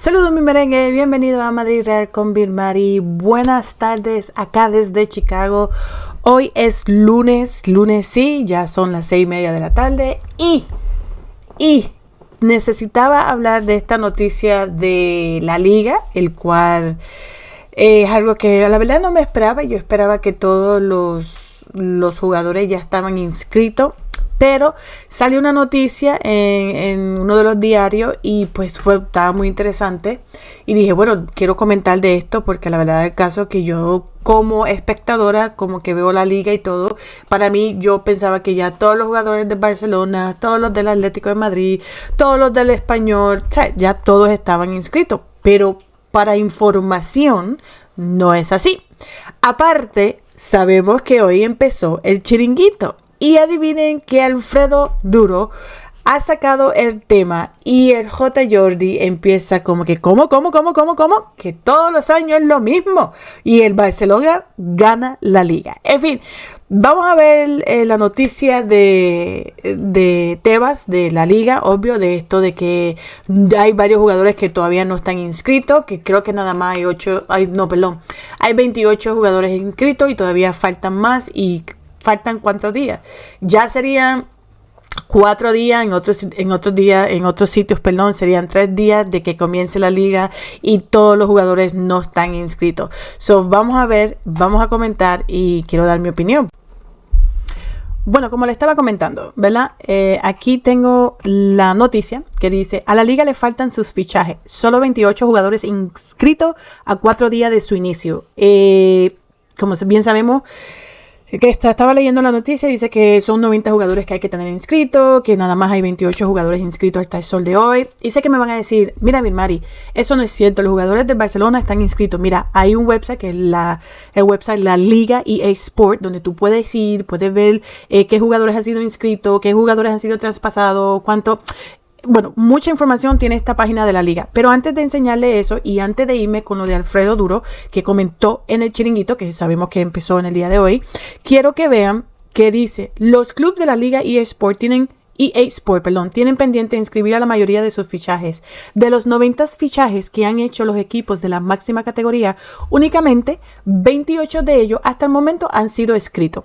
Saludos mi merengue, bienvenido a Madrid Real con Birmari. Buenas tardes acá desde Chicago. Hoy es lunes sí, ya son las 6:30 de la tarde y necesitaba hablar de esta noticia de la liga, el cual es algo que la verdad no me esperaba. Yo esperaba que todos los jugadores ya estaban inscritos. Pero salió una noticia en uno de los diarios y pues estaba muy interesante. Y dije, bueno, quiero comentar de esto porque la verdad del caso que yo como espectadora, como que veo la liga y todo, para mí yo pensaba que ya todos los jugadores de Barcelona, todos los del Atlético de Madrid, todos los del Español, o sea, ya todos estaban inscritos. Pero para información no es así. Aparte, sabemos que hoy empezó el chiringuito. Y adivinen que Alfredo Duro ha sacado el tema y el J. Jordi empieza como que, ¿cómo? Que todos los años es lo mismo. Y el Barcelona gana la liga. En fin, vamos a ver la noticia de Tebas, de la liga, obvio, de esto de que hay varios jugadores que todavía no están inscritos, que creo que nada más hay 28 jugadores inscritos y todavía faltan más y faltan ¿cuántos días? Ya serían 4 días, en otros sitios, serían 3 días de que comience la liga y todos los jugadores no están inscritos. So, vamos a ver, vamos a comentar y quiero dar mi opinión. Bueno, como le estaba comentando, ¿verdad? Aquí tengo la noticia que dice, a la liga le faltan sus fichajes. Solo 28 jugadores inscritos a 4 días de su inicio. Como bien sabemos, que estaba leyendo la noticia, dice que son 90 jugadores que hay que tener inscritos, que nada más hay 28 jugadores inscritos hasta el sol de hoy. Y sé que me van a decir, mira Birmari, eso no es cierto, los jugadores de Barcelona están inscritos. Mira, hay un website que es el website La Liga EA Sport, donde tú puedes ir, puedes ver qué jugadores han sido inscritos, qué jugadores han sido traspasados, cuánto. Bueno, mucha información tiene esta página de la liga. Pero antes de enseñarle eso y antes de irme con lo de Alfredo Duro, que comentó en el chiringuito, que sabemos que empezó en el día de hoy, quiero que vean que dice, los clubes de la liga EA Sport tienen pendiente de inscribir a la mayoría de sus fichajes. De los 90 fichajes que han hecho los equipos de la máxima categoría, únicamente 28 de ellos hasta el momento han sido inscritos.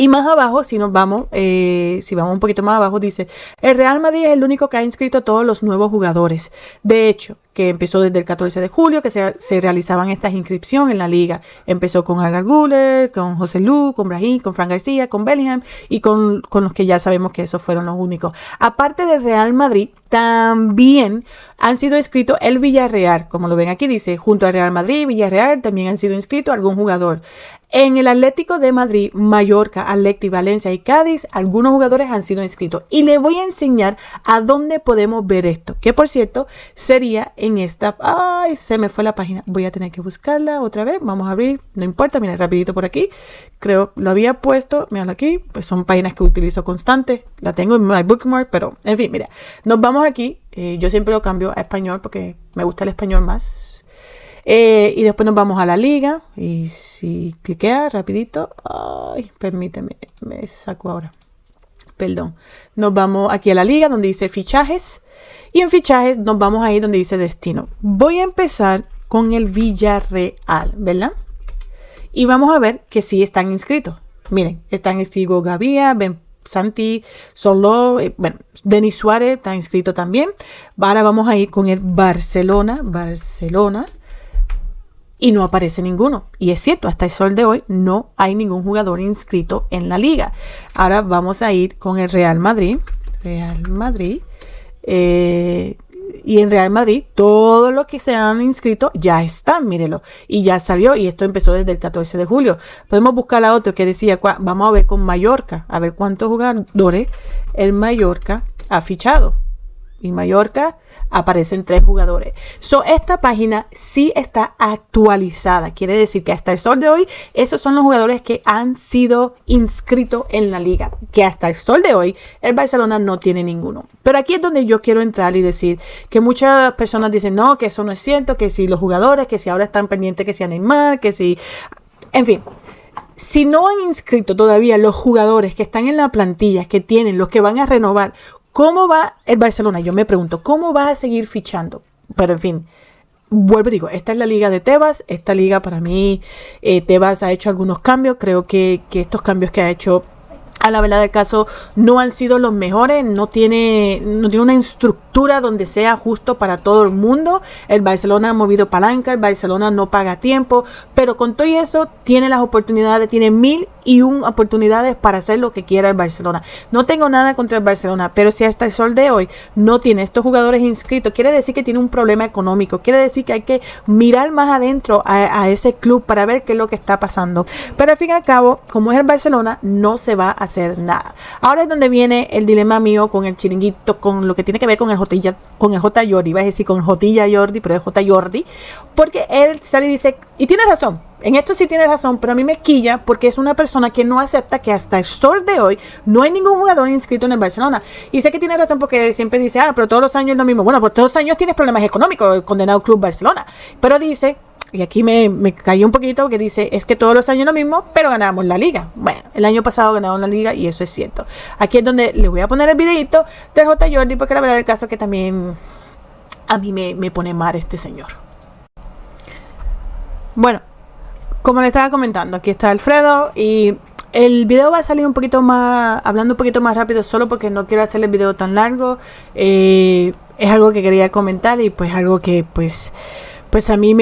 Y más abajo, si vamos un poquito más abajo, dice, el Real Madrid es el único que ha inscrito a todos los nuevos jugadores. De hecho, que empezó desde el 14 de julio, que se realizaban estas inscripciones en la liga. Empezó con Arda Güler, con José Lu, con Brahim, con Fran García, con Bellingham y con los que ya sabemos que esos fueron los únicos. Aparte del Real Madrid, también han sido inscritos el Villarreal, como lo ven aquí, dice, junto al Real Madrid, Villarreal también han sido inscritos algún jugador. En el Atlético de Madrid, Mallorca, Athletic, Valencia y Cádiz, algunos jugadores han sido inscritos. Y les voy a enseñar a dónde podemos ver esto, que por cierto sería en esta. Ay, se me fue la página. Voy a tener que buscarla otra vez. Vamos a abrir, no importa, mira, rapidito por aquí. Creo lo había puesto, míralo aquí, pues son páginas que utilizo constante. La tengo en my bookmark, pero en fin, mira, nos vamos aquí. Yo siempre lo cambio a español porque me gusta el español más. Y después nos vamos a la liga. Y si cliquea rapidito. Ay, permíteme, me saco ahora. Perdón. Nos vamos aquí a la liga donde dice fichajes. Y en fichajes nos vamos ahí donde dice destino. Voy a empezar con el Villarreal, ¿verdad? Y vamos a ver que sí están inscritos. Miren, están inscritos Gavia, Santi, Solo, Denis Suárez está inscrito también. Ahora vamos a ir con el Barcelona. Y no aparece ninguno. Y es cierto, hasta el sol de hoy no hay ningún jugador inscrito en la liga. Ahora vamos a ir con el Real Madrid. Y en Real Madrid, todos los que se han inscrito ya están, mírelo. Y ya salió, y esto empezó desde el 14 de julio. Podemos buscar a otro que decía, vamos a ver con Mallorca, a ver cuántos jugadores el Mallorca ha fichado. Y Mallorca aparecen 3 jugadores. Esta página sí está actualizada. Quiere decir que hasta el sol de hoy, esos son los jugadores que han sido inscritos en la liga. Que hasta el sol de hoy, el Barcelona no tiene ninguno. Pero aquí es donde yo quiero entrar y decir que muchas personas dicen, no, que eso no es cierto, que si los jugadores, que si ahora están pendientes que sea Neymar, que si. En fin. Si no han inscrito todavía los jugadores que están en la plantilla, que tienen, los que van a renovar, ¿cómo va el Barcelona? Yo me pregunto, ¿cómo va a seguir fichando? Pero en fin, vuelvo y digo, esta es la liga de Tebas. Esta liga para mí, Tebas ha hecho algunos cambios. Creo que estos cambios que ha hecho, a la verdad del caso, no han sido los mejores. No tiene una estructura donde sea justo para todo el mundo. El Barcelona ha movido palanca, el Barcelona no paga tiempo, pero con todo eso tiene las oportunidades, tiene 1001 oportunidades para hacer lo que quiera el Barcelona. No tengo nada contra el Barcelona, pero si hasta el sol de hoy no tiene estos jugadores inscritos, quiere decir que tiene un problema económico, quiere decir que hay que mirar más adentro a ese club para ver qué es lo que está pasando. Pero al fin y al cabo, como es el Barcelona, no se va a hacer nada. Ahora es donde viene el dilema mío con el chiringuito, con lo que tiene que ver con el J Jordi, iba a decir con Jotilla Jordi, pero es J Jordi, porque él sale y dice, y tiene razón, en esto sí tiene razón, pero a mí me quilla porque es una persona que no acepta que hasta el sol de hoy no hay ningún jugador inscrito en el Barcelona. Y sé que tiene razón porque siempre dice, pero todos los años es lo mismo. Bueno, pues todos los años tienes problemas económicos, el condenado Club Barcelona. Pero dice, y aquí me caí un poquito, que dice, es que todos los años lo mismo, pero ganamos la liga. Bueno, el año pasado ganamos la liga y eso es cierto. Aquí es donde le voy a poner el videito del J Jordi, porque la verdad del caso es que también a mí me pone mal este señor. Bueno, como le estaba comentando, aquí está Alfredo y el video va a salir un poquito más, hablando un poquito más rápido, solo porque no quiero hacer el video tan largo. Es algo que quería comentar y pues algo que pues a mí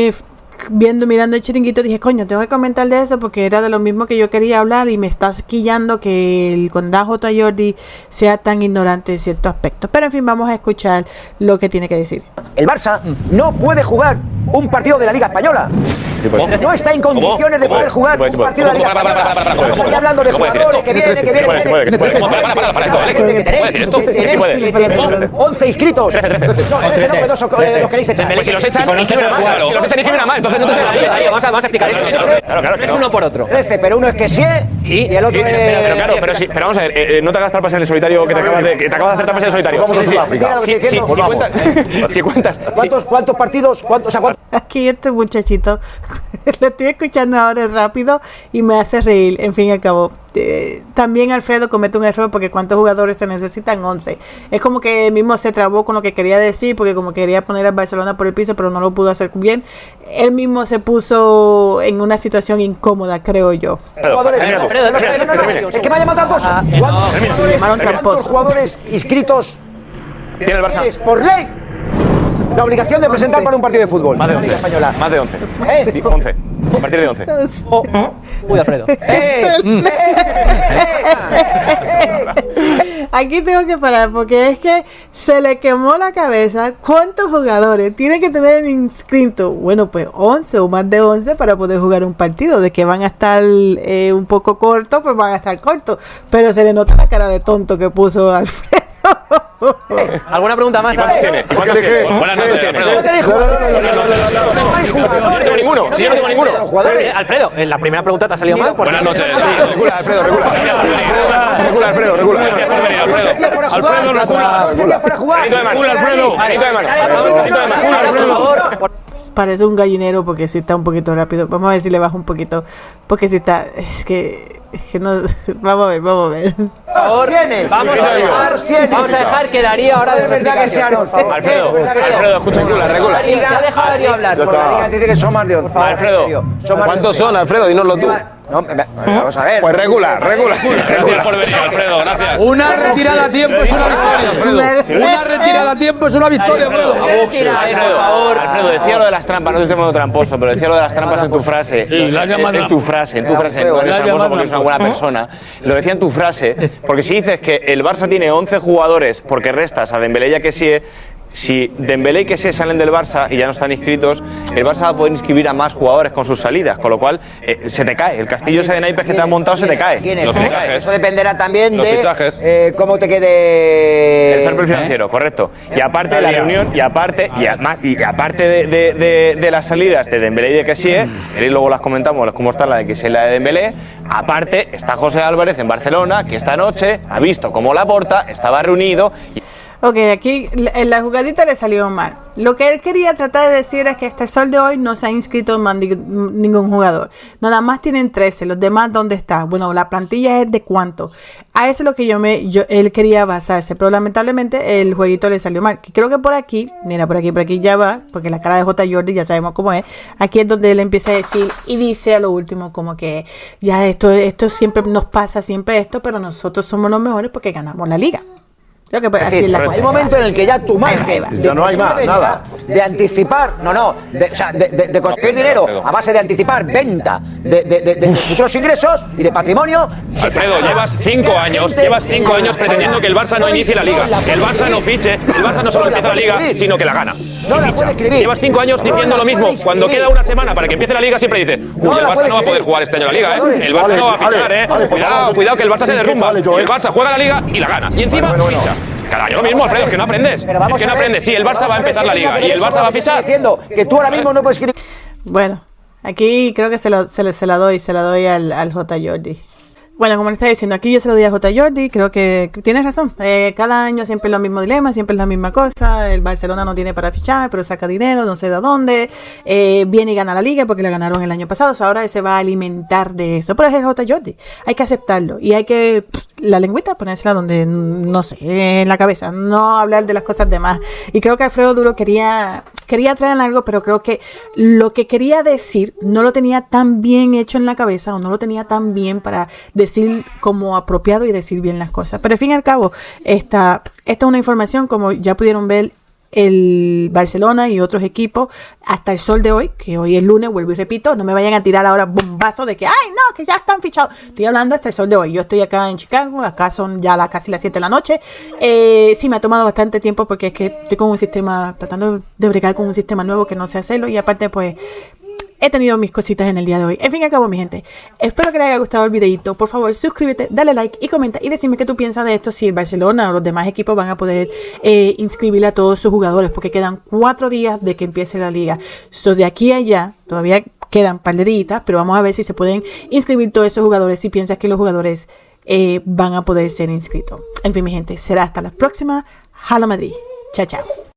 mirando el chiringuito dije, coño, tengo que comentar de eso porque era de lo mismo que yo quería hablar y me está quillando que el condado J Jordi sea tan ignorante en ciertos aspectos. Pero en fin, vamos a escuchar lo que tiene que decir. El Barça no puede jugar un partido de la Liga Española. No está en condiciones de poder jugar un partido de la Liga Española. Estoy hablando de jugadores que vienen. Que 11 inscritos. Los queréis echar. Si los echan, inscriben a más. Entonces no te se vamos a explicar esto. Claro, es uno por otro. 13, pero uno es que sí y el otro es... Pero vamos a ver, no te hagas trampas en el solitario que te acabas de hacer trampas en el solitario. Si cuentas. ¿Cuántos partidos? Aquí este muchachito lo estoy escuchando ahora rápido y me hace reír. En fin y al cabo, también Alfredo comete un error porque ¿cuántos jugadores se necesitan? 11. Es como que él mismo se trabó con lo que quería decir, porque como quería poner al Barcelona por el piso, pero no lo pudo hacer bien. Él mismo se puso en una situación incómoda, creo yo. Es que me ha llamado tramposo. ¿Cuántos jugadores inscritos tiene el Barça? Por ley la obligación de presentar para un partido de fútbol? Más de 11. Más de 11. 11. A partir de 11. Uy, Alfredo. Aquí tengo que parar porque es que se le quemó la cabeza. ¿Cuántos jugadores tiene que tener inscrito? Bueno, pues 11 o más de 11 para poder jugar un partido. De que van a estar un poco cortos, pues van a estar cortos. Pero se le nota la cara de tonto que puso Alfredo. ¿Alguna pregunta más? ¿Cuántos tiene? Buenas noches, Alfredo. No tengo ninguno. Si yo no tengo ninguno. Alfredo, la primera pregunta te ha salido mal. Buenas noches. Regula, Alfredo, regula. Alfredo, regula. Para jugar. Alfredo. Parece un gallinero porque si está un poquito rápido. Vamos a ver si le bajo un poquito. Porque si está... Es que no... Vamos a ver. Por favor, vamos a dejar que Darío ahora de verdad que sea Alfredo, escucha, regula. Ya deja a Darío hablar. Por la liga dice que son más de 11. Alfredo, ¿cuántos son, Alfredo? Dínoslo tú. No, vamos a ver. Pues regula. Gracias por venir, Alfredo, gracias. Una retirada a tiempo es una victoria, Alfredo. Una retirada a tiempo es una victoria, Alfredo. Alfredo, decía lo de las trampas, no estoy modo tramposo, pero decía lo de las trampas en tu frase. En tu frase, no eres tramposo porque eres una buena persona. Lo decía en tu frase, porque si dices que el Barça tiene 11 jugadores porque restas a Dembélé y a Kessie, si Dembélé y Kessie salen del Barça y ya no están inscritos, el Barça va a poder inscribir a más jugadores con sus salidas, con lo cual se te cae. El castillo ese de naipes que te han montado se te cae. Los fichajes. Eso dependerá también de cómo te quede el fair play financiero, correcto. Y aparte de la reunión, y aparte de las salidas de Dembélé y de Kessie, y luego las comentamos cómo está la de Kessie y la de Dembélé. Aparte está José Álvarez en Barcelona, que esta noche ha visto cómo Laporta estaba reunido. Ok, aquí en la jugadita le salió mal. Lo que él quería tratar de decir es que hasta el sol de hoy no se ha inscrito más ningún jugador. Nada más tienen 13. Los demás, ¿dónde están? Bueno, la plantilla es de cuánto. A eso es lo que él quería basarse. Pero lamentablemente el jueguito le salió mal. Creo que por aquí, mira, por aquí ya va. Porque la cara de J. Jordi ya sabemos cómo es. Aquí es donde él empieza a decir y dice a lo último como que ya esto siempre nos pasa, siempre esto. Pero nosotros somos los mejores porque ganamos la liga. Creo que así es la cosa. Hay un momento en el que ya tu margen ya no hay más, nada. De anticipar, de conseguir dinero a base de anticipar venta de futuros ingresos y de patrimonio. Alfredo, llevas 5 años pretendiendo que el Barça no inicie la liga, que el Barça no fiche, el Barça no solo empieza la liga, sino que la gana. No la puede escribir. Llevas 5 años diciendo lo mismo. Cuando queda una semana para que empiece la liga siempre dices, uy, el Barça no va a poder jugar este año la liga, El Barça no va a fichar, Cuidado que el Barça se derrumba. El Barça juega la liga y la gana. Y encima ficha. Cada año lo mismo, Alfredo, es que no aprendes. Es que no aprendes. Sí, el Barça va a empezar la liga y el Barça va a fichar. Diciendo que tú ahora mismo no puedes escribir. Bueno, aquí creo que se la doy al J. Jordi. Bueno, como le estaba diciendo, aquí yo se lo doy a J. Jordi, creo que tienes razón. Cada año siempre es los mismos dilemas, siempre es la misma cosa. El Barcelona no tiene para fichar, pero saca dinero, no sé de dónde. Viene y gana la liga porque la ganaron el año pasado. Ahora él se va a alimentar de eso. Pero es el J. Jordi. Hay que aceptarlo. Y hay que, la lengüita, ponérsela donde, no sé, en la cabeza. No hablar de las cosas demás. Y creo que Alfredo Duro quería traer algo, pero creo que lo que quería decir no lo tenía tan bien hecho en la cabeza o no lo tenía tan bien para decir como apropiado y decir bien las cosas. Pero al fin y al cabo, esta es una información, como ya pudieron ver, el Barcelona y otros equipos hasta el sol de hoy, que hoy es lunes, vuelvo y repito, no me vayan a tirar ahora bombazo de que, ay no, que ya están fichados. Estoy hablando hasta el sol de hoy. Yo estoy acá en Chicago, acá son ya casi las 7 de la noche. Sí, me ha tomado bastante tiempo porque es que estoy con un sistema, tratando de bregar con un sistema nuevo que no sé hacerlo y aparte pues he tenido mis cositas en el día de hoy. En fin y al cabo, mi gente, espero que les haya gustado el videito. Por favor, suscríbete, dale like y comenta y decime qué tú piensas de esto, si el Barcelona o los demás equipos van a poder inscribir a todos sus jugadores, porque quedan 4 días de que empiece la liga. De aquí a allá, todavía quedan un par de días, pero vamos a ver si se pueden inscribir todos esos jugadores, si piensas que los jugadores van a poder ser inscritos. En fin, mi gente, será hasta la próxima. Hala Madrid. Chao, chao.